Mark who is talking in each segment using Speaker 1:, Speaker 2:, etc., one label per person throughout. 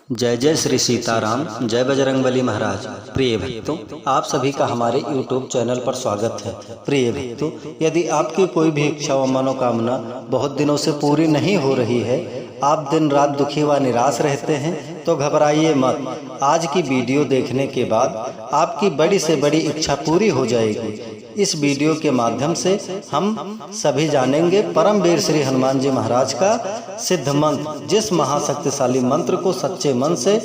Speaker 1: जय जय श्री सीताराम, जय बजरंगबली महाराज। प्रिय भक्तों, आप सभी का हमारे YouTube चैनल पर स्वागत है। प्रिय भक्तों, यदि आपकी कोई भी इच्छा व मनोकामना बहुत दिनों से पूरी नहीं हो रही है, आप दिन रात दुखी व निराश रहते हैं, तो घबराइए मत। आज की वीडियो देखने के बाद आपकी बड़ी से बड़ी इच्छा पूरी हो जाएगी। इस वीडियो के माध्यम से हम सभी जानेंगे परमवीर श्री हनुमान जी महाराज का सिद्ध मंत्र, जिस महाशक्तिशाली मंत्र को सच्चे मन से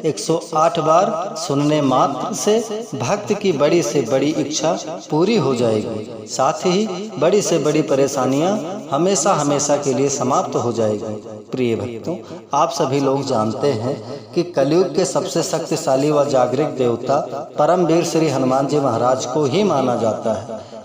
Speaker 1: 108 बार सुनने मात्र से भक्त की बड़ी से बड़ी इच्छा पूरी हो जाएगी। साथ ही बड़ी से बड़ी परेशानियां हमेशा हमेशा के लिए समाप्त हो जाएगी। प्रिय भक्तों, आप सभी लोग जानते हैं कि कलयुग के सबसे शक्तिशाली व जागृत देवता परमवीर श्री हनुमान जी महाराज को ही माना जाता है।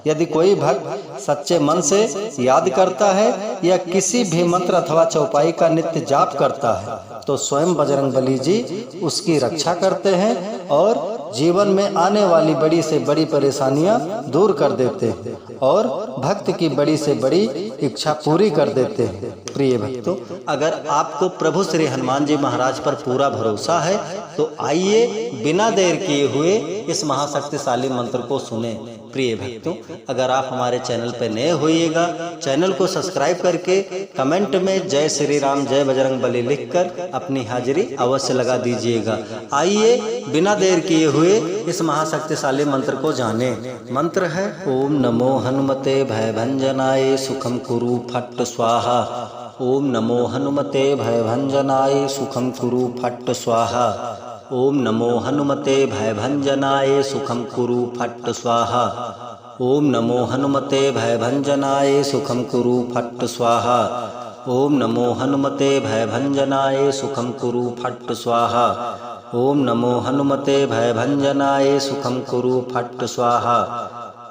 Speaker 1: यदि कोई भक्त सच्चे मन से याद करता है या किसी भी मंत्र अथवा चौपाई का नित्य जाप करता है, तो स्वयं बजरंगबली जी उसकी रक्षा करते हैं और जीवन में आने वाली बड़ी से बड़ी परेशानियां दूर कर देते हैं और भक्त की बड़ी से बड़ी इच्छा पूरी कर देते हैं। प्रिय भक्तों, अगर आपको प्रभु श्री हनुमान जी महाराज पर पूरा भरोसा है तो आइए बिना देर किए हुए इस महाशक्तिशाली मंत्र को सुने। प्रिय भक्तों, अगर आप हमारे चैनल पर नए होइएगा, चैनल को सब्सक्राइब करके कमेंट में जय श्री राम जय बजरंगबली लिखकर अपनी हाजिरी अवश्य लगा दीजिएगा। आइए बिना देर किए हुए इस महाशक्तिशाली मंत्र को जाने। मंत्र है ओम नमो हनुमते भयभंजनाय सुखम कुरु फट्ट स्वाहा। ओम नमो हनुमते भयभंजनाय सुखम कुरु फट्ट स्वाहा। ओम नमो हनुमते भयभंजनाय सुखम कुरु फट्ट स्वाहा। ओम नमो हनुमते भयभंजनाय सुखम कुरु फट्ट स्वाहा। ओम नमो हनुमते भयभंजनाय सुखम कुरु फट्ट स्वाहा। ओम नमो हनुमते भयभंजनाय सुखम कुरु फट्ट स्वाहा।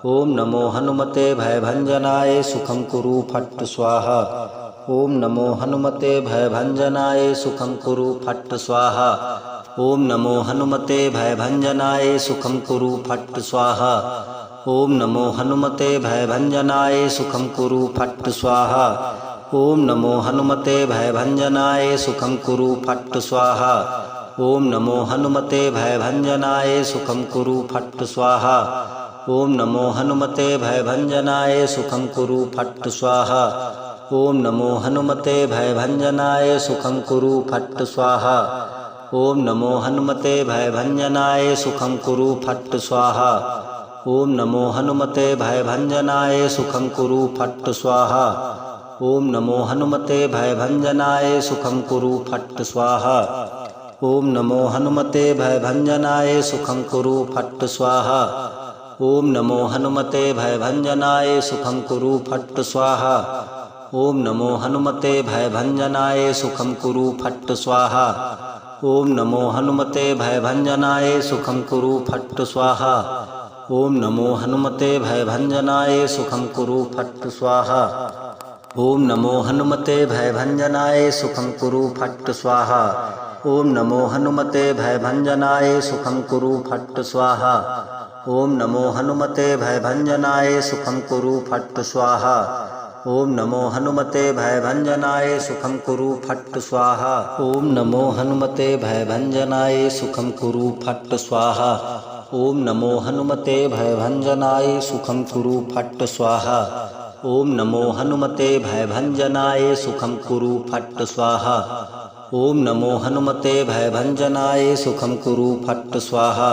Speaker 1: ओम नमो हनुमते भयभंजनाय सुखम कुरु फट्ट स्वाहा। ओम नमो हनुमते भयभंजनाय सुखम कुरु फट्ट स्वाहा। ओम नमो हनुमते भयभंजनाय सुखम कुरु फट्ट स्वाहा। ओम नमो हनुमते भयभंजनाय सुखम कुरु फट्ट स्वाहा। ओम नमो हनुमते भयभंजनाय सुखम कुरु फट्ट स्वाहा। ओम नमो हनुमते भयभंजनाय सुखम कुरु फट्ट स्वाहा। ओम नमो हनुमते भयभंजनाय सुखम कुरु फट्ट स्वाहा। ओम नमो हनुमते भयभंजनाय सुखम कुरु फट्ट स्वाहा। ओम नमो हनुमते भयभंजनाय सुखम कुरु फट्ट स्वाहा। ओम नमो हनुमते भयभंजनाय सुखम कुरु फट्ट स्वाहा। ओम नमो हनुमते भयभंजनाय सुखम कुरु फट्ट स्वाहा। ओम नमो हनुमते भयभंजनाय सुखम कुरु फट्ट स्वाहा। ओम नमो हनुमते भयभंजनाय सुखम कुरु फट्ट स्वाहा। ओम नमो हनुमते भयभंजनाय सुखम कुरु फट्ट स्वाहा। ओम नमो हनुमते भयभंजनाय सुखम कुरु फट्ट स्वाहा। ओम नमो हनुमते भयभंजनाय सुखम कुरु फट्ट स्वाहा। ओम नमो हनुमते भयभंजनाय सुखम कुरु फट्ट स्वाहा। ओम नमो हनुमते भयभंजनाय सुखम कुरु फट्ट स्वाहा। ओम नमो हनुमते भयभंजनाय सुखम कुरु फट्ट स्वाहा। ओम नमो हनुमते भयभंजनाय सुखम कुरु फट्ट स्वाहा। ओम नमो हनुमते भयभंजनाय सुखम कुरु फट्ट स्वाहा। ओम नमो हनुमते भयभंजनाय सुखम कुरु फट्ट स्वाहा। ओम नमो हनुमते भयभंजनाय सुखम कुरु फट्ट स्वाहा। ओम नमो हनुमते भयभंजनाय सुखम कुरु फट्ट स्वाहा।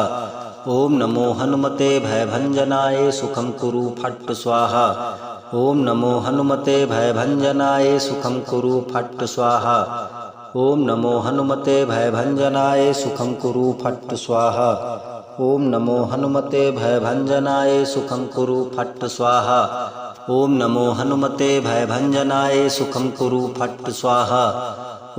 Speaker 1: ओम नमो हनुमते भयभंजनाय सुखम कुरु फट्ट स्वाहा। ओम नमो हनुमते भयभंजनाय सुखम कुरु फट्ट स्वाहा। ओम नमो हनुमते भयभंजनाय सुखम कुरु फट्ट स्वाहा। ओम नमो हनुमते भयभंजनाय सुखम कुरु फट्ट स्वाहा। ओम नमो हनुमते भयभंजनाय सुखम कुरु फट्ट स्वाहा।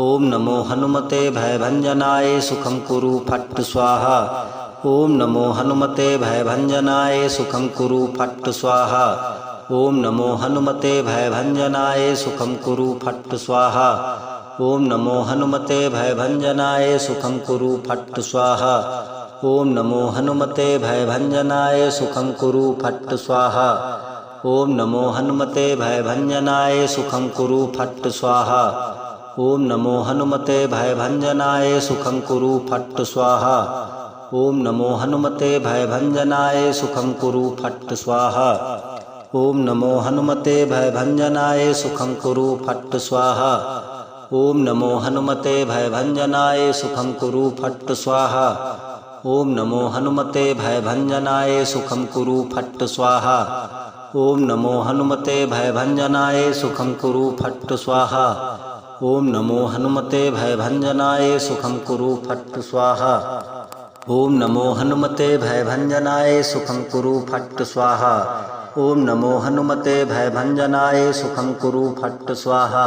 Speaker 1: ओम नमो हनुमते भयभंजनाय सुखम कुरु फट्ट स्वाहा। ओम नमो हनुमते भयभंजनाय सुखम कुरु फट्ट स्वाहा। ओम नमो हनुमते भयभंजनाय सुखम कुरु फट्ट स्वाहा। ओम नमो हनुमते भयभंजनाय सुखम कुरु फट्ट स्वाहा। ओम नमो हनुमते भयभंजनाय सुखम कुरु फट्ट स्वाहा। ओम नमो हनुमते भयभंजनाय सुखम कुरु फट्ट स्वाहा। ओम नमो हनुमते भयभंजनाय सुखं कुरु फट् स्वाहा। ओम नमो हनुमते भयभंजनाय सुखं कुरु फट् स्वाहा। ओम नमो हनुमते भयभंजनाय सुखं कुरु फट् स्वाहा। ओम नमो हनुमते भयभंजनाय सुखं कुरु फट् स्वाहा। ओम नमो हनुमते भयभंजनाय सुखं कुरु फट् स्वाहा। ओम नमो हनुमते भयभंजनाय सुखं कुरु फट् स्वाहा। ओम नमो हनुमते भयभंजनाय सुखं कुरु फट् स्वाहा। ओम नमो हनुमते भयभंजनाय सुखं कुरु फट् स्वाहा। ओम नमो हनुमते भयभंजनाय सुखं कुरु फट् स्वाहा।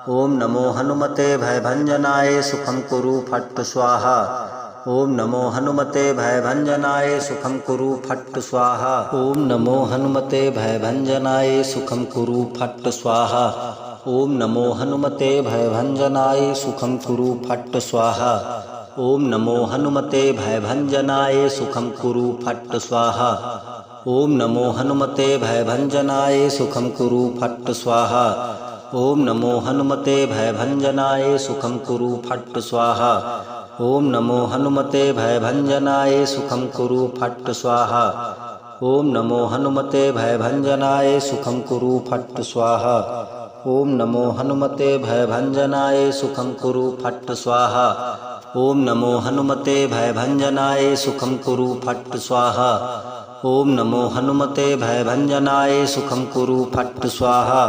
Speaker 1: ओम नमो हनुमते भयभंजनाय सुखं कुरु फट् स्वाहा। ओम नमो हनुमते भयभंजनाय सुखं कुरु फट् स्वाहा। ओम नमो हनुमते भयभंजनाय सुखं कुरु फट् स्वाहा। ओम नमो हनुमते भयभंजनाय सुखं कुरु फट् स्वाहा। ओम नमो हनुमते भयभंजनाय सुखं कुरु फट् स्वाहा। ओम नमो हनुमते भयभंजनाय सुखं कुरु फट् स्वाहा। ओम नमो हनुमते भयभंजनाय सुखं कुरु फट् स्वाहा। ओम नमो हनुमते भयभंजनाय सुखं कुरु फट् स्वाहा। ओम नमो हनुमते भयभंजनाय सुखं कुरु फट् स्वाहा। ओम नमो हनुमते भयभंजनाय सुखं कुरु फट् स्वाहा। ओम नमो हनुमते भयभंजनाय सुखं कुरु फट् स्वाहा। ओम नमो हनुमते भयभंजनाय सुखं कुरु फट् स्वाहा।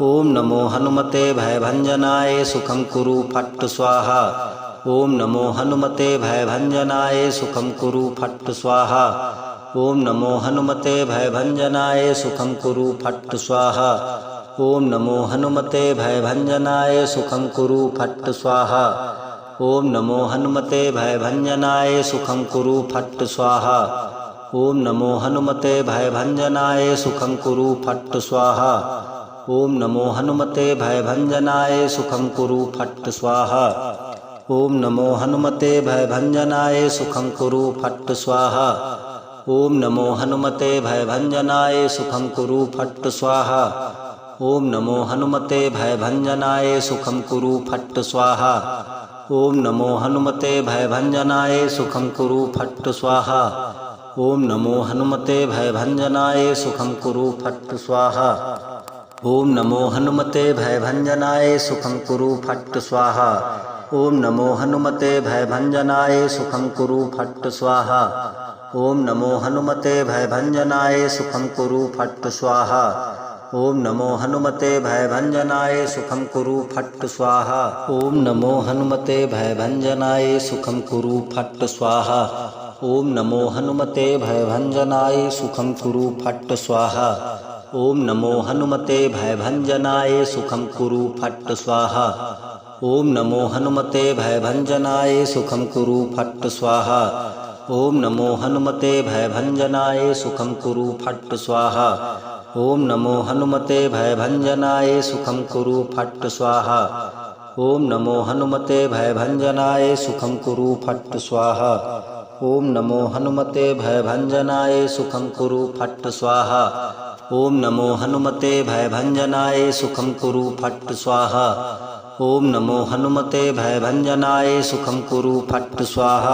Speaker 1: ओम नमो हनुमते भयभंजनाय सुखं कुरु फट् स्वाहा। ओम नमो हनुमते भयभंजनाय सुखं कुरु फट् स्वाहा। ओम नमो हनुमते भयभंजनाय सुखं कुरु फट् स्वाहा। ओम नमो हनुमते भयभंजनाय सुखं कुरु फट् स्वाहा। ओम नमो हनुमते भयभंजनाय सुखं कुरु फट् स्वाहा। ओम नमो हनुमते भयभंजनाय सुखं कुरु फट् स्वाहा। ओम नमो हनुमते भयभंजनाय सुखं कुरु फट् स्वाहा। ओम नमो हनुमते भयभंजनाय सुखं कुरु फट् स्वाहा। ओम नमो हनुमते भयभंजनाय सुखं कुरु फट् स्वाहा। ओम नमो हनुमते भयभंजनाय सुखं कुरु फट् स्वाहा। ओम नमो हनुमते भयभंजनाय सुखं कुरु फट् स्वाहा। ओम नमो हनुमते भयभंजनाय सुखं कुरु फट् स्वाहा। ओम नमो हनुमते भयभंजनाय सुखं कुरु फट् स्वाहा। ओम नमो हनुमते भयभंजनाय सुखं कुरु फट् स्वाहा। ओम नमो हनुमते भयभंजनाय सुखं कुरु फट् स्वाहा। ओम नमो हनुमते भयभंजनाय सुखं कुरु फट् स्वाहा। ओम नमो हनुमते भयभंजनाय सुखं कुरु फट् स्वाहा। ओम नमो हनुमते भयभंजनाय सुखं कुरु फट् स्वाहा। ओम नमो हनुमते भयभंजनाय सुखं कुरु फट् स्वाहा। ओम नमो हनुमते भयभंजनाय सुखं कुरु फट् स्वाहा। ओम नमो हनुमते भयभंजनाय सुखं कुरु फट् स्वाहा। ओम नमो हनुमते भयभंजनाय सुखं कुरु फट् स्वाहा। ओम नमो हनुमते भयभंजनाय सुखं कुरु फट् स्वाहा। ओम नमो हनुमते भयभंजनाय सुखं कुरु फट् स्वाहा। ओम नमो हनुमते भयभंजनाय सुखं कुरु फट् स्वाहा। ओम नमो हनुमते भयभंजनाय सुखं कुरु फट् स्वाहा।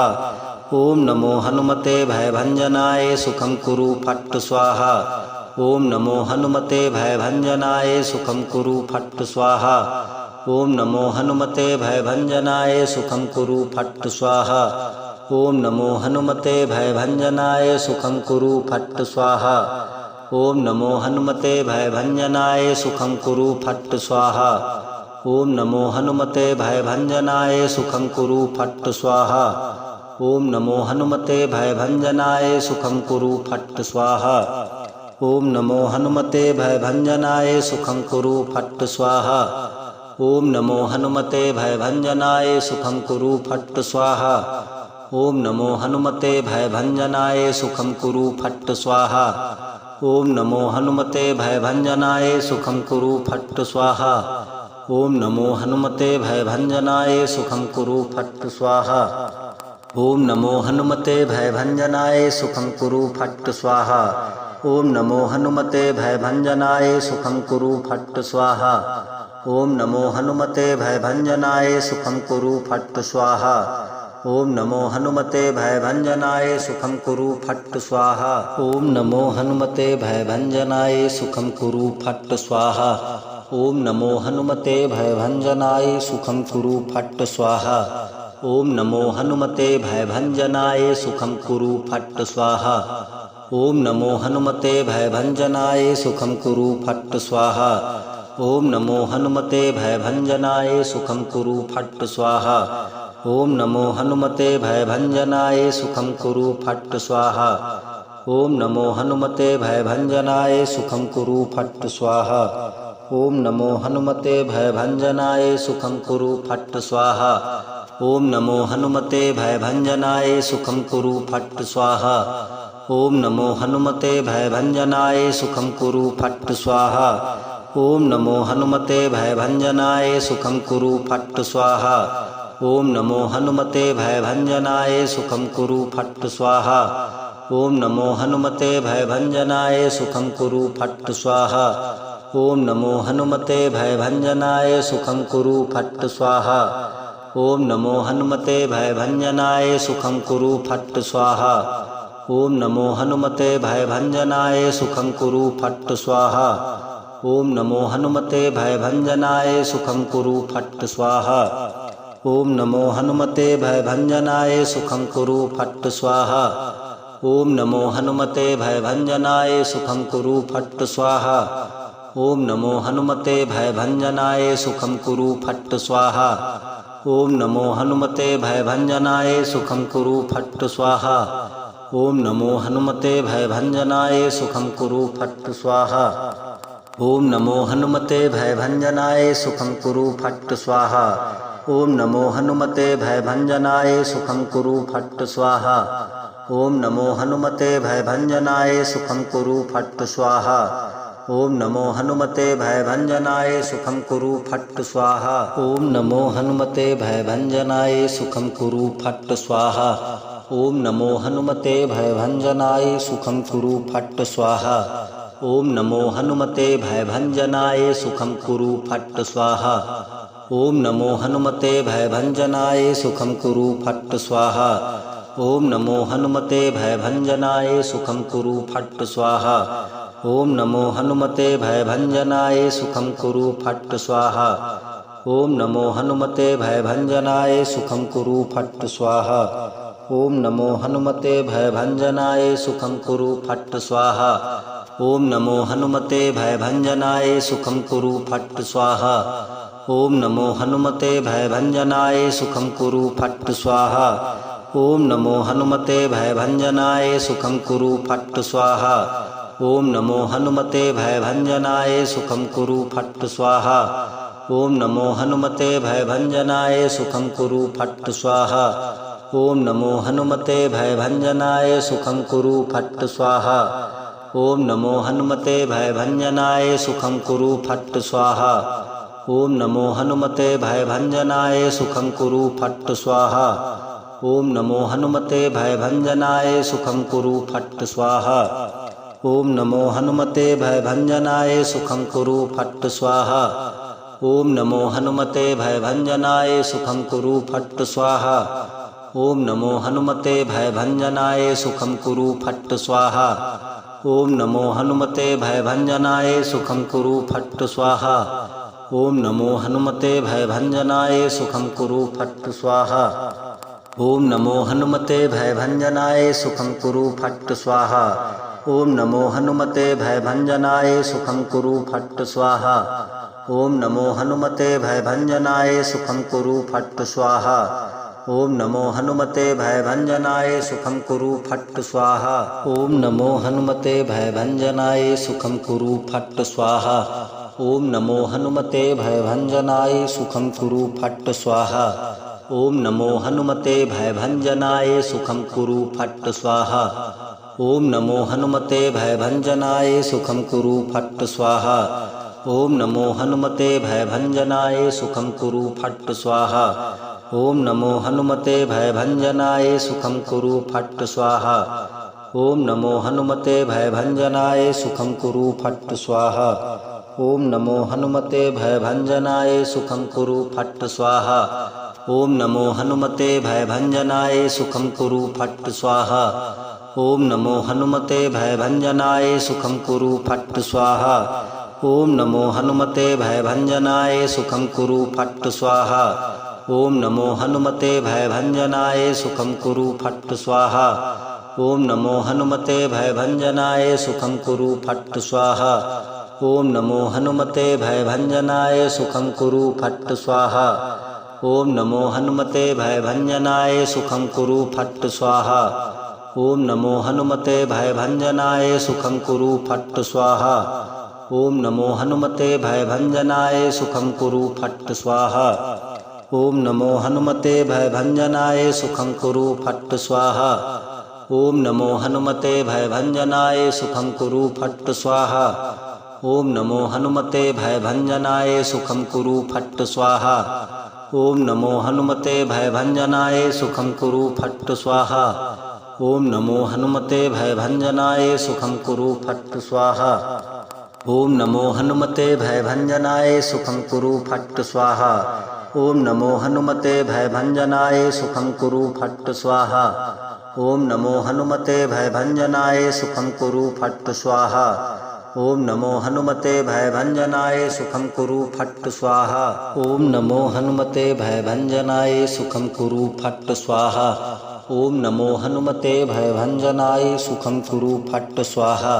Speaker 1: ओम नमो हनुमते भयभंजनाय सुखं कुरु फट् स्वाहा। ओम नमो हनुमते भयभंजनाय सुखं कुरु फट् स्वाहा। ओम नमो हनुमते भयभंजनाय सुखं कुरु फट् स्वाहा। ओम नमो हनुमते भयभंजनाय सुखं कुरु फट् स्वाहा। ओम नमो हनुमते भयभंजनाय सुखं कुरु फट् स्वाहा। ओम नमो हनुमते भयभंजनाय सुखं कुरु फट् स्वाहा। ओम नमो हनुमते भयभंजनाय सुखं कुरु फट् स्वाहा। ओम नमो हनुमते भयभंजनाय सुखं कुरु फट् स्वाहा। ओम नमो हनुमते भयभंजनाय सुखं कुरु फट् स्वाहा। ओम नमो हनुमते भयभंजनाय सुखं कुरु फट् स्वाहा। ओम नमो हनुमते भयभंजनाय सुखं कुरु फट् स्वाहा। ओम नमो हनुमते भयभंजनाय सुखं कुरु फट् स्वाहा। ओम नमो हनुमते भयभंजनाय सुखं कुरु फट् स्वाहा। ओम नमो हनुमते भयभंजनाय सुखं कुरु फट् स्वाहा। ओम नमो हनुमते भयभंजनाय सुखं कुरु फट् स्वाहा। ओम नमो हनुमते भयभंजनाय सुखं कुरु फट् स्वाहा। ओम नमो हनुमते भयभंजनाय सुखं कुरु फट् स्वाहा। ओम नमो हनुमते भयभंजनाय सुखं कुरु फट् स्वाहा। ओम नमो हनुमते भयभंजनाय सुखं कुरु फट् स्वाहा। ओम नमो हनुमते भयभंजनाय सुखं कुरु फट् स्वाहा। ओम नमो हनुमते भयभंजनाय सुखं कुरु फट् स्वाहा। ओम नमो हनुमते भयभंजनाय सुखं कुरु फट् स्वाहा। ओम नमो हनुमते भयभंजनाय सुखं कुरु फट् स्वाहा। ओम नमो हनुमते भयभंजनाय सुखं कुरु फट् स्वाहा। ओम नमो हनुमते भयभंजनाय सुखं कुरु फट् स्वाहा। ओम नमो हनुमते भयभंजनाय सुखं कुरु फट् स्वाहा। ओम नमो हनुमते भयभंजनाय सुखं कुरु फट् स्वाहा। ओम नमो हनुमते भयभंजनाय सुखं कुरु फट् स्वाहा। ओम नमो हनुमते भयभंजनाय सुखं कुरु फट् स्वाहा। ओम नमो हनुमते भयभंजनाय सुखं कुरु फट् स्वाहा। ओम नमो हनुमते भयभंजनाय सुखं कुरु फट् स्वाहा। ओम नमो हनुमते भयभंजनाय सुखं कुरु फट् स्वाहा। ओम नमो हनुमते भयभंजनाय सुखं कुरु फट् स्वाहा। ओम नमो हनुमते भयभंजनाय सुखं कुरु फट् स्वाहा। ओम नमो हनुमते भयभंजनाय सुखं कुरु फट् स्वाहा। ओम नमो हनुमते भयभंजनाय सुखं कुरु फट् स्वाहा। ओम नमो हनुमते भयभंजनाय सुखं कुरु फट् स्वाहा। ओम नमो हनुमते भयभंजनाय सुखं कुरु फट् स्वाहा। ओम नमो हनुमते भयभंजनाय सुखं कुरु फट् स्वाहा। ओम नमो हनुमते भयभंजनाय सुखं कुरु फट् स्वाहा। ओम नमो हनुमते भयभंजनाय सुखं कुरु फट् स्वाहा। ओम नमो हनुमते भयभंजनाय सुखं कुरु फट् स्वाहा। ओम नमो हनुमते भयभंजनाय सुखं कुरु फट् स्वाहा। ओम नमो हनुमते भयभंजनाय सुखं कुरु फट् स्वाहा। ओम नमो हनुमते भयभंजनाय सुखं कुरु फट् स्वाहा। ओम नमो हनुमते भयभंजनाय सुखं कुरु फट् स्वाहा। ओम नमो हनुमते भयभंजनाय सुखं कुरु फट् स्वाहा। ओम नमो हनुमते भयभंजनाय सुखं कुरु फट् स्वाहा। ओम नमो हनुमते भयभंजनाय सुखं कुरु फट् स्वाहा। ओम नमो हनुमते भयभंजनाय सुखं कुरु फट् स्वाहा। ओम नमो हनुमते भयभंजनाय सुखं कुरु फट् स्वाहा। ओम नमो हनुमते भयभंजनाय सुखं कुरु फट् स्वाहा। ओम नमो हनुमते भयभंजनाय सुखं कुरु फट् स्वाहा। ओम नमो हनुमते भयभंजनाय सुखं कुरु फट् स्वाहा। ओम नमो हनुमते भयभंजनाय सुखं कुरु फट् स्वाहा। ओम नमो हनुमते भयभंजनाय सुखं कुरु फट् स्वाहा। ओम नमो हनुमते भयभंजनाय सुखं कुरु फट् स्वाहा। ओम नमो हनुमते भयभंजनाय सुखं कुरु फट् स्वाहा। ओम नमो हनुमते भयभंजनाय सुखं कुरु फट् स्वाहा। ओम नमो हनुमते भयभंजनाय सुखं कुरु फट् स्वाहा। ओम नमो हनुमते भयभंजनाय सुखं कुरु फट् स्वाहा। ओम नमो हनुमते भयभंजनाय सुखं कुरु फट् स्वाहा। ओम नमो हनुमते भयभंजनाय सुखं कुरु फट् स्वाहा। ओम नमो हनुमते भयभंजनाय सुखं कुरु फट् स्वाहा। ओम नमो हनुमते भयभंजनाय सुखं कुरु फट् स्वाहा। ओम नमो हनुमते भयभंजनाय सुखं कुरु फट् स्वाहा। ओम नमो हनुमते भयभंजनाय सुखं कुरु फट् स्वाहा। ओम नमो हनुमते भयभंजनाय सुखं कुरु फट् स्वाहा। ओम नमो हनुमते भयभंजनाय सुखं कुरु फट् स्वाहा। ओम नमो हनुमते भयभंजनाय सुखं कुरु फट् स्वाहा। ओम नमो हनुमते भयभंजनाय सुखं कुरु फट् स्वाहा। ओम नमो हनुमते भयभंजनाय सुखं कुरु फट् स्वाहा। ओम नमो हनुमते भयभंजनाय सुखं कुरु फट् स्वाहा। ओम नमो हनुमते भयभंजनाय सुखं कुरु फट् स्वाहा। ओम नमो हनुमते भयभंजनाय सुखं कुरु फट् स्वाहा। ओम नमो हनुमते भयभंजनाय सुखं कुरु फट् स्वाहा। ओम नमो हनुमते भयभंजनाय सुखं कुरु फट् स्वाहा। ओम नमो हनुमते भयभंजनाय सुखं कुरु फट् स्वाहा। ओम नमो हनुमते भयभंजनाय सुखं कुरु फट् स्वाहा। ओम नमो हनुमते भयभंजनाय सुखं कुरु फट् स्वाहा। ओम नमो हनुमते भयभंजनाय सुखं कुरु फट् स्वाहा। ओम नमो हनुमते भयभंजनाय सुखं कुरु फट् स्वाहा। ओम नमो हनुमते भयभंजनाय सुखं कुरु फट् स्वाहा। ओम नमो हनुमते भयभंजनाय सुखं कुरु फट् स्वाहा। ओम नमो हनुमते भयभंजनाय सुखं कुरु फट् स्वाहा। ओम नमो हनुमते भयभंजनाय सुखं कुरु फट् स्वाहा। ओम नमो हनुमते भयभंजनाय सुखं कुरु फट् स्वाहा। ओम नमो हनुमते भयभंजनाय सुखं कुरु फट् स्वाहा। ओम नमो हनुमते भयभंजनाय सुखं कुरु फट् स्वाहा। ओम नमो हनुमते भयभंजनाय सुखं कुरु फट् स्वाहा। ओम नमो हनुमते भयभंजनाय सुखं कुरु फट् स्वाहा। ओम नमो हनुमते भयभंजनाय सुखं कुरु फट् स्वाहा। ओम नमो हनुमते भयभंजनाय सुखं कुरु फट् स्वाहा। ओम नमो हनुमते भयभंजनाय सुखं कुरु फट् स्वाहा। ओम नमो हनुमते भयभंजनाय सुखं कुरु फट् स्वाहा। ओम नमो हनुमते भयभंजनाय सुखं कुरु फट् स्वाहा।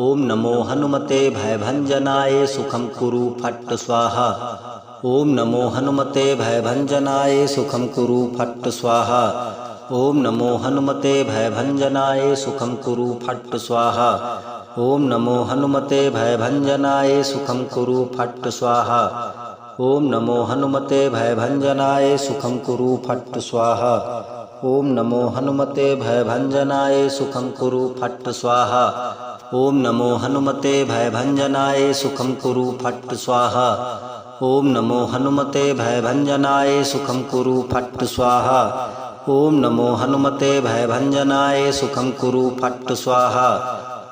Speaker 1: ओम नमो हनुमते भयभंजनाय सुखं कुरु फट् स्वाहा। ओम नमो हनुमते भयभंजनाय सुखं कुरु फट् स्वाहा। ओम नमो हनुमते भयभंजनाय सुखं कुरु फट् स्वाहा। ओम नमो हनुमते भयभंजनाय सुखं कुरु फट् स्वाहा। ओम नमो हनुमते भयभंजनाय सुखं कुरु फट् स्वाहा। ओम नमो हनुमते भयभंजनाय सुखं कुरु फट् स्वाहा। ओम नमो हनुमते भयभंजनाय सुखं कुरु फट् स्वाहा। ओम नमो हनुमते भयभंजनाय सुखं कुरु फट् स्वाहा। ओम नमो हनुमते भयभंजनाय सुखं कुरु फट् स्वाहा। ओम नमो हनुमते भयभंजनाय सुखं कुरु फट् स्वाहा।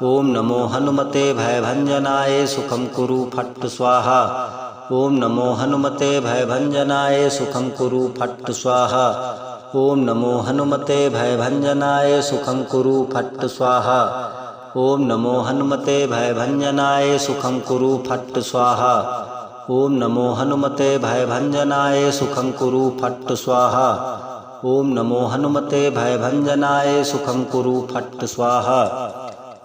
Speaker 1: ओम नमो हनुमते भयभंजनाय सुखं कुरु फट् स्वाहा। ओम नमो हनुमते भयभंजनाय सुखं कुरु फट् स्वाहा। ओम नमो हनुमते भयभंजनाय सुखं कुरु फट् स्वाहा। ओम नमो हनुमते भयभंजनाय सुखं कुरु फट् स्वाहा। ओम नमो हनुमते भयभंजनाय सुखं कुरु फट् स्वाहा। ओम नमो हनुमते भयभंजनाय सुखं कुरु फट् स्वाहा।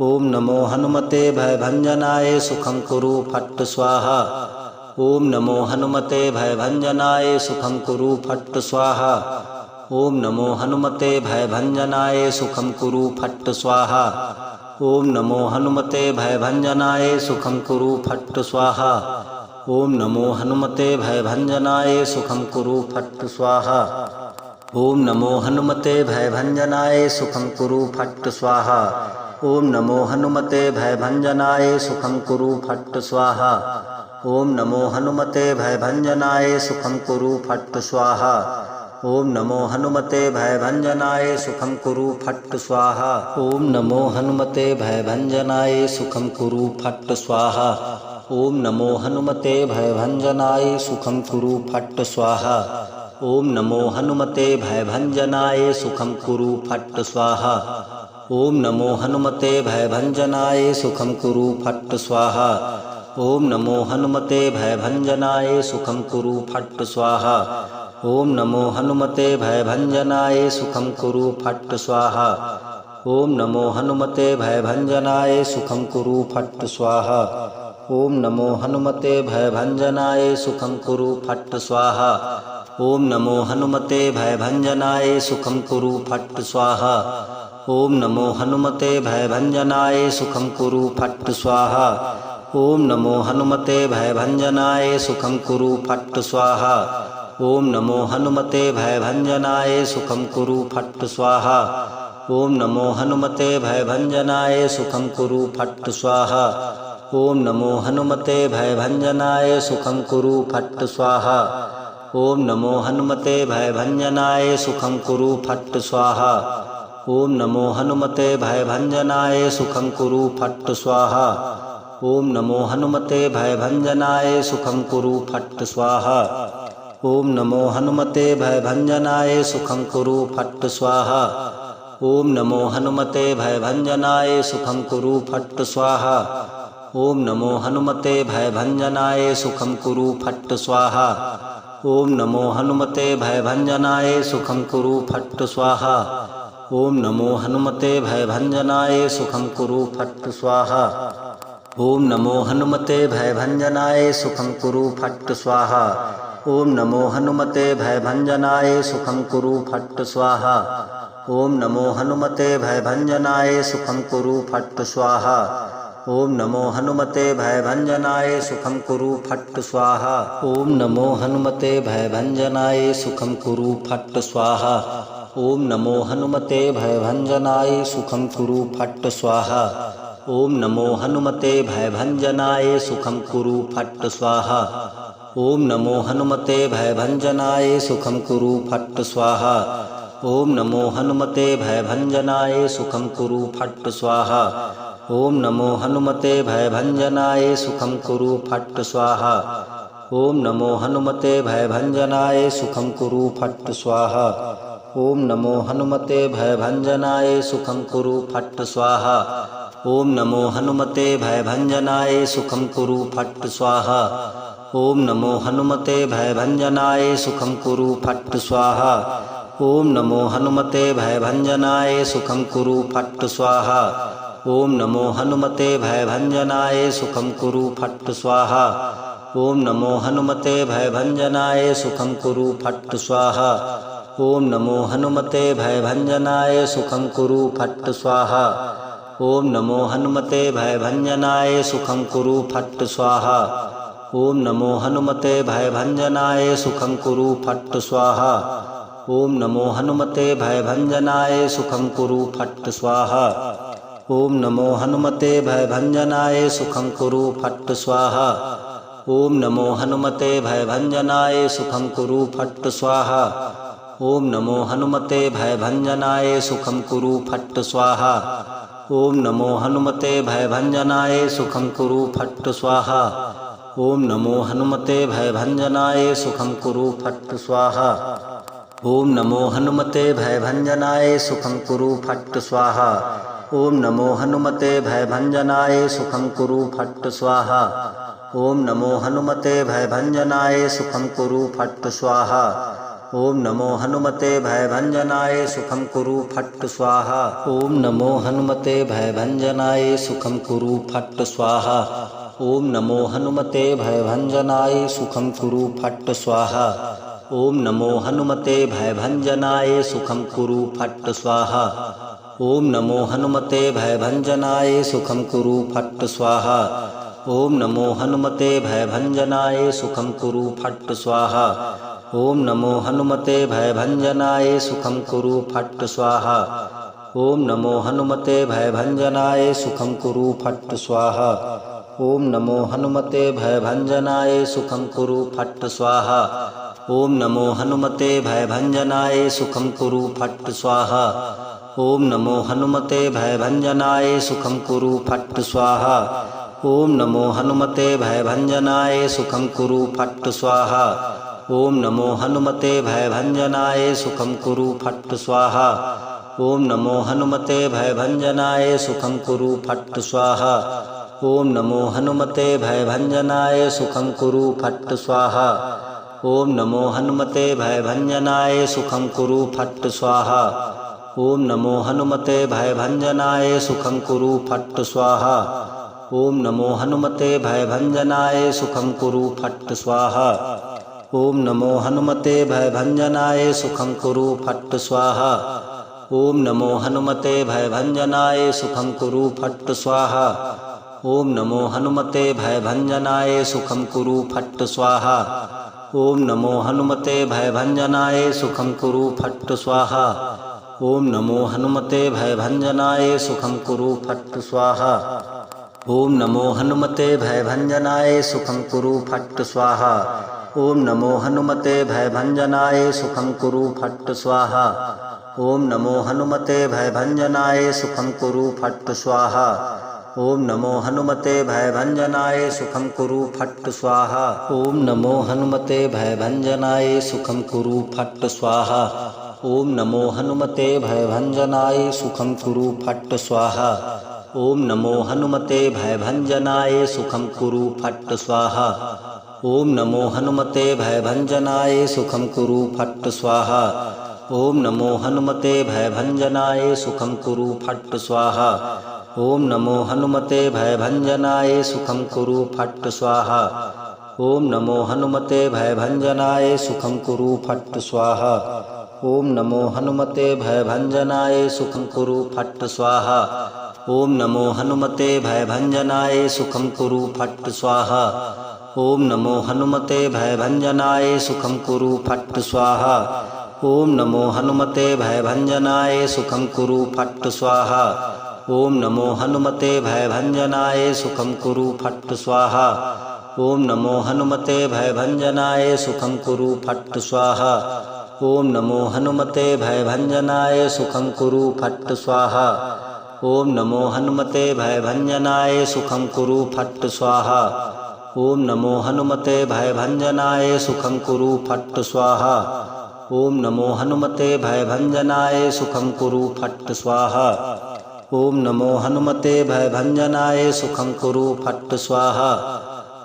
Speaker 1: ओम नमो हनुमते भयभंजनाय सुखं कुरु फट् स्वाहा। ओम नमो हनुमते भयभंजनाय सुखं कुरु फट् स्वाहा। ओम नमो हनुमते भयभंजनाय सुखं कुरु फट् स्वाहा। ओम नमो हनुमते भयभंजनाय सुखं कुरु फट् स्वाहा। ओम नमो हनुमते भयभंजनाय सुखं कुरु फट् स्वाहा। ओम नमो हनुमते भयभंजनाय सुखं कुरु फट् स्वाहा। ओम नमो हनुमते भयभंजनाय सुखं कुरु फट् स्वाहा। ओम नमो हनुमते भयभंजनाय सुखं कुरु फट् स्वाहा। ओम नमो हनुमते भयभंजनाय सुखं कुरु फट् स्वाहा। ओम नमो हनुमते भयभंजनाय सुखं कुरु फट् स्वाहा। ओम नमो हनुमते भयभंजनाय सुखं कुरु फट् स्वाहा। ओम नमो हनुमते भयभंजनाय सुखं कुरु फट् स्वाहा। ओम नमो हनुमते भयभंजनाय सुखं कुरु फट् स्वाहा। ओम नमो हनुमते भयभंजनाय सुखं कुरु फट् स्वाहा। ओम नमो हनुमते भयभंजनाय सुखं कुरु फट् स्वाहा। ओम नमो हनुमते भयभंजनाय सुखं कुरु फट् स्वाहा। ओम नमो हनुमते भयभंजनाय सुखं कुरु फट् स्वाहा। ओम नमो हनुमते भयभंजनाय सुखं कुरु फट् स्वाहा। ओम नमो हनुमते भयभंजनाय सुखं कुरु फट् स्वाहा। ओम नमो हनुमते भयभंजनाय सुखं कुरु फट् स्वाहा। ओम नमो हनुमते भयभंजनाय सुखं कुरु फट् स्वाहा। ओम नमो हनुमते भयभंजनाय सुखं कुरु फट् स्वाहा। ओम नमो हनुमते भयभंजनाय सुखं कुरु फट् स्वाहा। ओम नमो हनुमते भयभंजनाय सुखं कुरु फट् स्वाहा। ओम नमो हनुमते भयभंजनाय सुखं कुरु फट् स्वाहा। ओम नमो हनुमते भयभंजनाय सुखं कुरु फट् स्वाहा। ओम नमो हनुमते भयभंजनाय सुखं कुरु फट् स्वाहा। ओम नमो हनुमते भयभंजनाय सुखं कुरु फट् स्वाहा। ओम नमो हनुमते भयभंजनाय सुखं कुरु फट् स्वाहा। ओम नमो हनुमते भयभंजनाय सुखं कुरु फट् स्वाहा। ओम नमो हनुमते भयभंजनाय सुखं कुरु फट् स्वाहा। ओम नमो हनुमते भयभंजनाय सुखं कुरु फट् स्वाहा। ओम नमो हनुमते भयभंजनाय सुखं कुरु फट् स्वाहा। ओम नमो हनुमते भयभंजनाय सुखं कुरु फट् स्वाहा। ओम नमो हनुमते भयभंजनाय सुखं कुरु फट् स्वाहा। ओम नमो हनुमते भयभंजनाय सुखं कुरु फट् स्वाहा। ओम नमो हनुमते भयभंजनाय सुखं कुरु फट् स्वाहा। ओम नमो हनुमते भयभंजनाय सुखं कुरु फट् स्वाहा। ओम नमो हनुमते भयभंजनाय सुखं कुरु फट् स्वाहा। ओम नमो हनुमते भयभंजनाय सुखं कुरु फट् स्वाहा। ओम नमो हनुमते भयभंजनाय सुखं कुरु फट् स्वाहा। ओम नमो हनुमते भयभंजनाय सुखं कुरु फट् स्वाहा। ओम नमो हनुमते भयभंजनाय सुखं कुरु फट् स्वाहा। ओम नमो हनुमते भयभंजनाय सुखं कुरु फट् स्वाहा। ओम नमो हनुमते भयभंजनाय सुखं कुरु फट् स्वाहा। ओम नमो हनुमते भयभंजनाय सुखं कुरु फट् स्वाहा। ओम नमो हनुमते भयभंजनाय सुखं कुरु फट् स्वाहा। ओम नमो हनुमते भयभंजनाय सुखं कुरु फट् स्वाहा। ओम नमो हनुमते भयभंजनाय सुखं कुरु फट् स्वाहा। ओम नमो हनुमते भयभंजनाय सुखं कुरु फट् स्वाहा। ओम नमो हनुमते भयभंजनाय सुखं कुरु फट् स्वाहा। ओम नमो हनुमते भयभंजनाय सुखं कुरु फट् स्वाहा। ओम नमो हनुमते भयभंजनाय सुखं कुरु फट् स्वाहा। ओम नमो हनुमते भयभंजनाय सुखं कुरु फट् स्वाहा। ओम नमो हनुमते भयभंजनाय सुखं कुरु फट् स्वाहा। ओम नमो हनुमते भयभंजनाय सुखं कुरु फट् स्वाहा। ओम नमो हनुमते भयभंजनाय सुखं कुरु फट् स्वाहा। ओम नमो हनुमते भयभंजनाय सुखं कुरु फट् स्वाहा। ओम नमो हनुमते भयभंजनाय सुखं कुरु फट् स्वाहा। ओम नमो हनुमते भयभंजनाय सुखं कुरु फट् स्वाहा। ओम नमो हनुमते भयभंजनाय सुखं कुरु फट् स्वाहा। ओम नमो हनुमते भयभंजनाय सुखं कुरु फट् स्वाहा। ओम नमो हनुमते भयभंजनाय सुखं कुरु फट् स्वाहा। ओम नमो हनुमते भयभंजनाय सुखं कुरु फट् स्वाहा। ओम नमो हनुमते भयभंजनाय सुखं कुरु फट् स्वाहा। ओम नमो हनुमते भयभंजनाय सुखं कुरु फट् स्वाहा। ओम नमो हनुमते भयभंजनाय सुखं कुरु फट् स्वाहा। ओम नमो हनुमते भयभंजनाय सुखं कुरु फट् स्वाहा। ओम नमो हनुमते भयभंजनाय सुखं कुरु फट् स्वाहा। ओम नमो हनुमते भयभंजनाय सुखं कुरु फट् स्वाहा। ओम नमो हनुमते भयभंजनाय सुखं कुरु फट् स्वाहा। ओम नमो हनुमते भयभंजनाय सुखं कुरु फट् स्वाहा। ओम नमो हनुमते भयभंजनाय सुखं कुरु फट् स्वाहा। ओम नमो हनुमते भयभंजनाय सुखं कुरु फट् स्वाहा। ओम नमो हनुमते भयभंजनाय सुखं कुरु फट् स्वाहा। ओम नमो हनुमते भयभंजनाय सुखं कुरु फट् स्वाहा। ओम नमो हनुमते भयभंजनाय सुखं कुरु फट् स्वाहा। ओम नमो हनुमते भयभंजनाय सुखं कुरु फट् स्वाहा। ओम नमो हनुमते भयभंजनाय सुखं कुरु फट् स्वाहा। ओम नमो हनुमते भयभंजनाय सुखं कुरु फट् स्वाहा। ओम नमो हनुमते भयभंजनाय सुखं कुरु फट्ट स्वाहा। ओम नमो हनुमते भयभंजनाय सुखं कुरु फट्ट स्वाहा। ओम नमो हनुमते भयभंजनाय सुखं कुरु फट्ट स्वाहा। ओम नमो हनुमते भयभंजनाय सुखं कुरु फट् स्वाहा। ओम नमो हनुमते भयभंजनाय सुखं कुरु फट् स्वाहा। ओम नमो हनुमते भयभंजनाय सुखं कुरु फट् स्वाहा। ओम नमो हनुमते भयभंजनाय सुखं कुरु फट् स्वाहा। ओम नमो हनुमते भयभंजनाय सुखं कुरु फट् स्वाहा। ओम नमो हनुमते भयभंजनाय सुखं कुरु फट् स्वाहा। ओम नमो हनुमते भयभंजनाय सुखं कुरु फट् स्वाहा। ओम नमो हनुमते भयभंजनाय सुखं कुरु फट् स्वाहा। ओम नमो हनुमते भयभंजनाय सुखं कुरु फट् स्वाहा। ओम नमो हनुमते भयभंजनाय सुखं कुरु फट् स्वाहा। ओम नमो हनुमते भयभंजनाय सुखं कुरु फट् स्वाहा। ओम नमो हनुमते भयभंजनाय सुखं कुरु फट् स्वाहा। ओम नमो हनुमते भयभंजनाय सुखं कुरु फट् स्वाहा। ओम नमो हनुमते भयभंजनाय सुखं कुरु फट् स्वाहा। ओम नमो हनुमते भयभंजनाय सुखं कुरु फट् स्वाहा। ओम नमो हनुमते भयभंजनाय सुखं कुरु फट् स्वाहा। ओम नमो हनुमते भयभंजनाय सुखं कुरु फट् स्वाहा। ओम नमो हनुमते भयभंजनाय सुखं कुरु फट् स्वाहा। ओम नमो हनुमते भयभंजनाय सुखं कुरु फट् स्वाहा। ओम नमो हनुमते भयभंजनाय सुखं कुरु फट् स्वाहा। ओम नमो हनुमते भयभंजनाय सुखं कुरु फट् स्वाहा।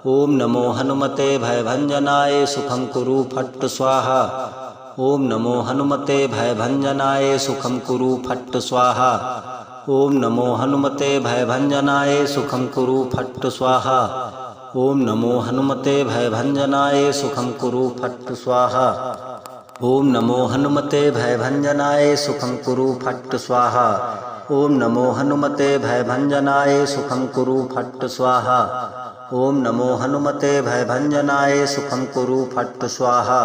Speaker 1: ओम नमो हनुमते भयभंजनाय सुखं कुरु फट् स्वाहा। ओम नमो हनुमते भयभंजनाय सुखं कुरु फट् स्वाहा। ओम नमो हनुमते भयभंजनाय सुखं कुरु फट् स्वाहा। ओम नमो हनुमते भयभंजनाय सुखं कुरु फट् स्वाहा। ओम नमो हनुमते भयभंजनाय सुखं कुरु फट् स्वाहा। ओम नमो हनुमते भयभंजनाय सुखं कुरु फट् स्वाहा। ओम नमो हनुमते भयभंजनाय सुखं कुरु फट् स्वाहा।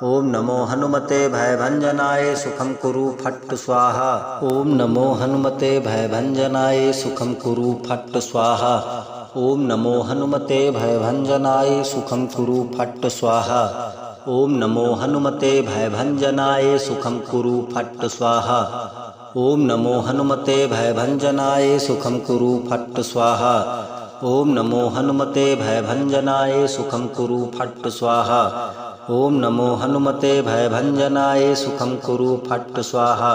Speaker 1: ओम नमो हनुमते भयभंजनाय सुखं कुरु फट् स्वाहा। ओम नमो हनुमते भयभंजनाय सुखं कुरु फट् स्वाहा। ओम नमो हनुमते भयभंजनाय सुखं कुरु फट् स्वाहा। ओम नमो हनुमते भयभंजनाय सुखं कुरु फट् स्वाहा। ओम नमो हनुमते भयभंजनाय सुखं कुरु फट् स्वाहा। ओम नमो हनुमते भयभंजनाय सुखं कुरु फट् स्वाहा। ओम नमो हनुमते भयभंजनाय सुखं कुरु फट् स्वाहा।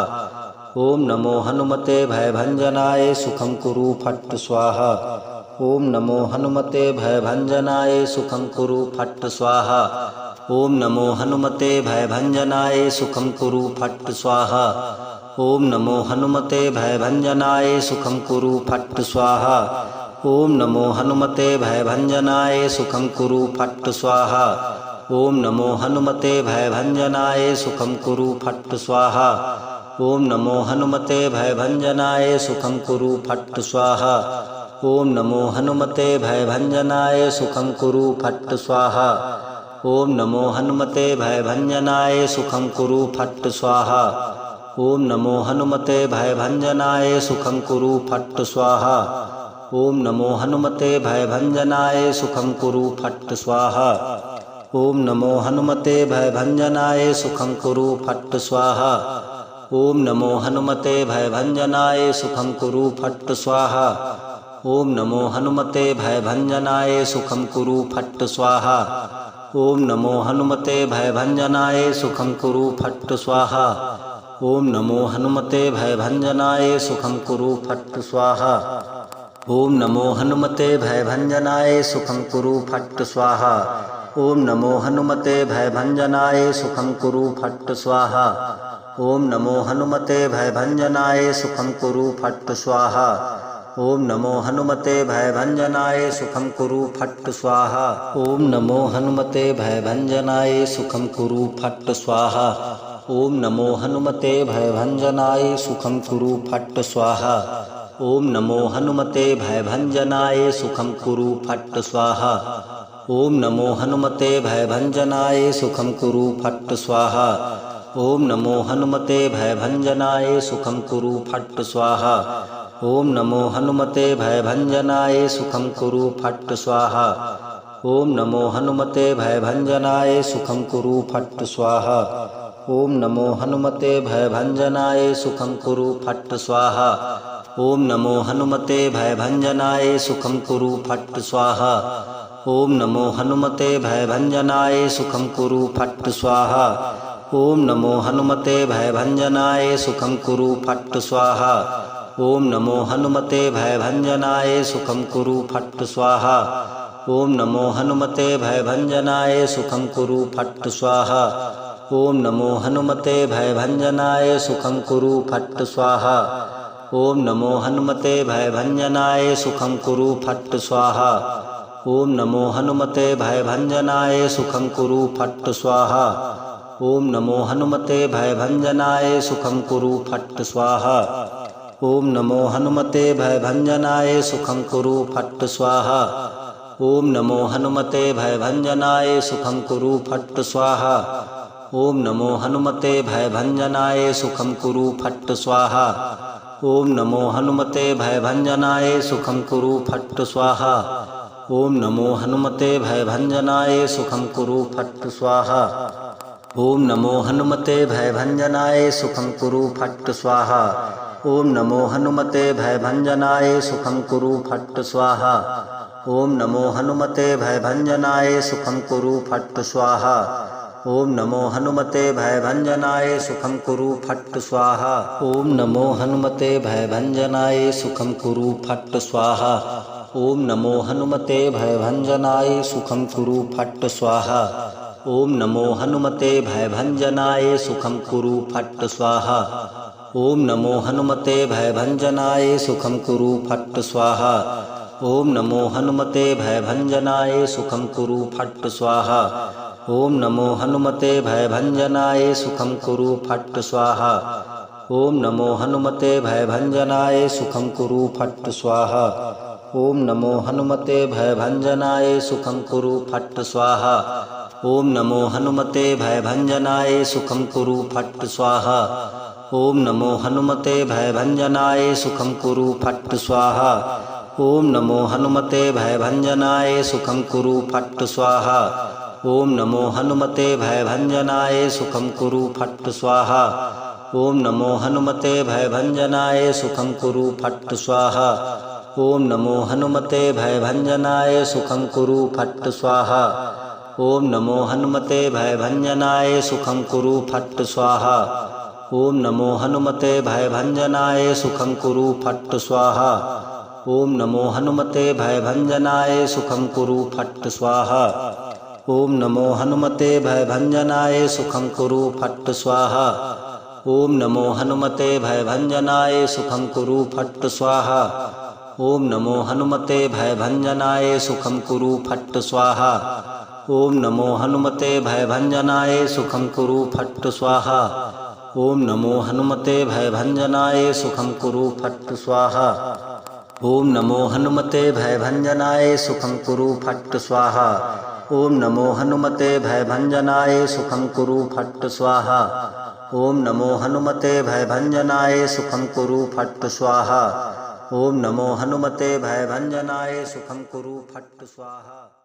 Speaker 1: ओम नमो हनुमते भयभंजनाय सुखं कुरु फट् स्वाहा। ओम नमो हनुमते भयभंजनाय सुखं कुरु फट् स्वाहा। ओम नमो हनुमते भयभंजनाय सुखं कुरु फट् स्वाहा। ओम नमो हनुमते भयभंजनाय सुखं कुरु फट् स्वाहा। ओम नमो हनुमते भयभंजनाय सुखं कुरु फट् स्वाहा। ओम नमो हनुमते भयभंजनाय सुखं कुरु फट् स्वाहा। ओम नमो हनुमते भयभंजनाय सुखं कुरु फट् स्वाहा। ओम नमो हनुमते भयभंजनाय सुखं कुरु फट् स्वाहा। ओम नमो हनुमते भयभंजनाय सुखं कुरु फट् स्वाहा। ओम नमो हनुमते भयभंजनाय सुखं कुरु फट् स्वाहा। ओम नमो हनुमते भयभंजनाय सुखं कुरु फट् स्वाहा। ओम नमो हनुमते भयभंजनाय सुखं कुरु फट् स्वाहा। ओम नमो हनुमते भयभंजनाय सुखं कुरु फट् स्वाहा। ओम नमो हनुमते भयभंजनाय सुखं कुरु फट् स्वाहा। ओम नमो हनुमते भयभंजनाय सुखं कुरु फट् स्वाहा। ओम नमो हनुमते भयभंजनाय सुखं कुरु फट् स्वाहा। ओम नमो हनुमते भयभंजनाय सुखं कुरु फट् स्वाहा। ओम नमो हनुमते भयभंजनाय सुखं कुरु फट् स्वाहा। ओम नमो हनुमते भयभंजनाय सुखं कुरु फट् स्वाहा। ओम नमो हनुमते भयभंजनाय सुखं कुरु फट् स्वाहा। ओम नमो हनुमते भयभंजनाय सुखं कुरु फट् स्वाहा। ओम नमो हनुमते भयभंजनाय सुखं कुरु फट् स्वाहा। ओम नमो हनुमते भयभंजनाय सुखं कुरु फट् स्वाहा। ओम नमो हनुमते भयभंजनाय सुखं कुरु फट् स्वाहा। ओम नमो हनुमते भयभंजनाय सुखं कुरु फट् स्वाहा। ओम नमो हनुमते भयभंजनाय सुखं कुरु फट् स्वाहा। ओम नमो हनुमते भयभंजनाय सुखं कुरु फट् स्वाहा। ओम नमो हनुमते भयभंजनाय सुखं कुरु फट् स्वाहा। ओम नमो हनुमते भयभंजनाय सुखं कुरु फट् स्वाहा। ओम नमो हनुमते भयभंजनाय सुखं कुरु फट् स्वाहा। ओम नमो हनुमते भयभंजनाय सुखं कुरु फट् स्वाहा। ओम नमो हनुमते भयभंजनाय सुखं कुरु फट् स्वाहा। ओम नमो हनुमते भयभंजनाय सुखं कुरु फट् स्वाहा। ओम नमो हनुमते भयभंजनाय सुखं कुरु फट् स्वाहा। ओम नमो हनुमते भयभंजनाय सुखं कुरु फट् स्वाहा। ओम नमो हनुमते भयभंजनाय सुखं कुरु फट् स्वाहा। ओम नमो हनुमते भयभंजनाय सुखं कुरु फट् स्वाहा। ओम नमो हनुमते भयभंजनाय सुखं कुरु फट् स्वाहा। ओम नमो हनुमते भयभंजनाय सुखं कुरु फट् स्वाहा। ओम नमो हनुमते भयभंजनाय सुखं कुरु फट् स्वाहा। ओम नमो हनुमते भयभंजनाय सुखं कुरु फट् स्वाहा। ओम नमो हनुमते भयभंजनाय सुखं कुरु फट् स्वाहा। ओम नमो हनुमते भयभंजनाय सुखं कुरु फट् स्वाहा। ओम नमो हनुमते भयभंजनाय सुखं कुरु फट् स्वाहा। ओम नमो हनुमते भयभंजनाय सुखं कुरु फट् स्वाहा। ओम नमो हनुमते भयभंजनाय सुखं कुरु फट् स्वाहा। ओम नमो हनुमते भयभंजनाय सुखं कुरु फट् स्वाहा। ओम नमो हनुमते भयभंजनाय सुखं कुरु फट् स्वाहा। ओम नमो हनुमते भयभंजनाय सुखं कुरु फट् स्वाहा। ओम नमो हनुमते भयभंजनाय सुखं कुरु फट् स्वाहा। ओम नमो हनुमते भयभंजनाय सुखं कुरु फट् स्वाहा। ओम नमो हनुमते भयभंजनाय सुखं कुरु फट् स्वाहा। ओम नमो हनुमते भयभंजनाय सुखं कुरु फट् स्वाहा। ओम नमो हनुमते भयभंजनाय सुखं कुरु फट् स्वाहा। ओम नमो हनुमते भयभंजनाय सुखं कुरु फट् स्वाहा। ओम नमो हनुमते भयभंजनाय सुखं कुरु फट् स्वाहा। ओम नमो हनुमते भयभंजनाय सुखं कुरु फट् स्वाहा। ओम नमो हनुमते भयभंजनाय सुखं कुरु फट् स्वाहा। ओम नमो हनुमते भयभंजनाय सुखं कुरु फट् स्वाहा। ओम नमो हनुमते भयभंजनाय सुखं कुरु फट् स्वाहा। ओम नमो हनुमते भयभंजनाय सुखं कुरु फट् स्वाहा। ओम नमो हनुमते भयभंजनाय सुखं कुरु फट् स्वाहा। ओम नमो हनुमते भयभंजनाय सुखं कुरु फट् स्वाहा। ओम नमो हनुमते भयभंजनाय सुखं कुरु फट् स्वाहा। ओम नमो हनुमते भयभंजनाय सुखं कुरु फट् स्वाहा। ओम नमो हनुमते भयभंजनाय सुखं कुरु फट् स्वाहा। ओम नमो हनुमते भयभंजनाय सुखं कुरु फट् स्वाहा। ओम नमो हनुमते भयभंजनाय सुखं कुरु फट् स्वाहा। ओम नमो हनुमते भयभंजनाय सुखं कुरु फट् स्वाहा। ओम नमो हनुमते भयभंजनाय सुखं कुरु फट् स्वाहा। ओम नमो हनुमते भयभंजनाय सुखं कुरु फट् स्वाहा। ओम नमो हनुमते भयभंजनाय सुखं कुरु फट् स्वाहा।